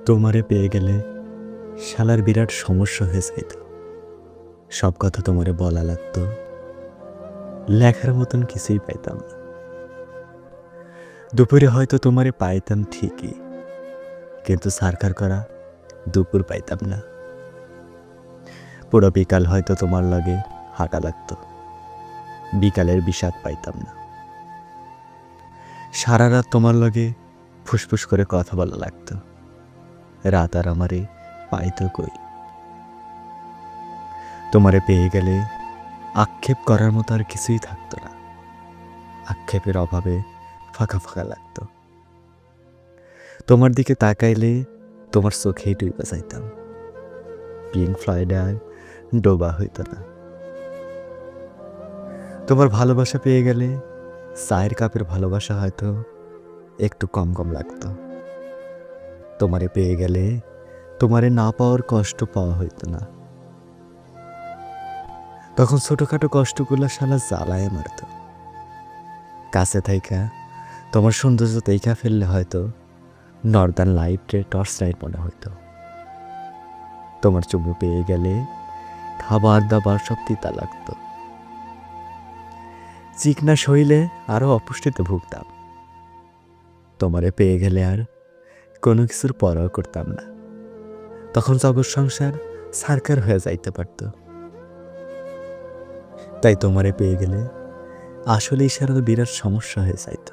তোমারে পেয়ে গেলে শালার বিরাট সমস্যা হয়ে যাইত। সব কথা তোমারে বলা লাগতো, লেখার মতন কিছুই পাইতাম না। দুপুরে হয়তো তোমারে পাইতাম ঠিকই, কিন্তু সারকার করা দুপুর পাইতাম না। পুরো বিকাল হয়তো তোমার লাগে হাঁটা লাগতো, বিকালের বিষাদ পাইতাম না। সারা রাত তোমার লগে ফুসফুস করে কথা বলা লাগতো, রাত আর আমারে পাইতো কই। তোমারে পেয়ে গেলে আক্ষেপ করার মতো আর কিছুই থাকতো না। আক্ষেপের অভাবে ফাঁকা ফাঁকা লাগতো। তোমার দিকে তাকাইলে তোমার চোখেই ডুইবা যাইতাম। পিঙ্ক ফ্লয়েড আর ডোবা হইতো না। তোমার ভালোবাসা পেয়ে গেলে চায়ের কাপের ভালোবাসা হয়তো একটু কম কম লাগতো। তোমারে পেয়ে গেলে তোমারে না পাওয়ার কষ্ট পাওয়া হইতো না। তখন ছোটখাটো কষ্টগুলো শালা জ্বালায় মারত। কাছে থাইকা তোমার সৌন্দর্য দেখা ফেললে হয়তো নর্দার্ন লাইটে টর্চ লাইট মনে হইতো। তোমার চুমু পেয়ে গেলে খাবার দাবার সব তিতা লাগতো। চিকনা শরীরে আরো অপুষ্টিতে ভুগতাম। তোমারে পেয়ে গেলে আর কোনো কিছুর পরোয়া করতাম না। তখন জগৎ সংসার সারকার হয়ে যাইতে পারত। তাই তোমারে পেয়ে গেলে আসলে ইশারার বিরাট সমস্যা হয়ে যাইত।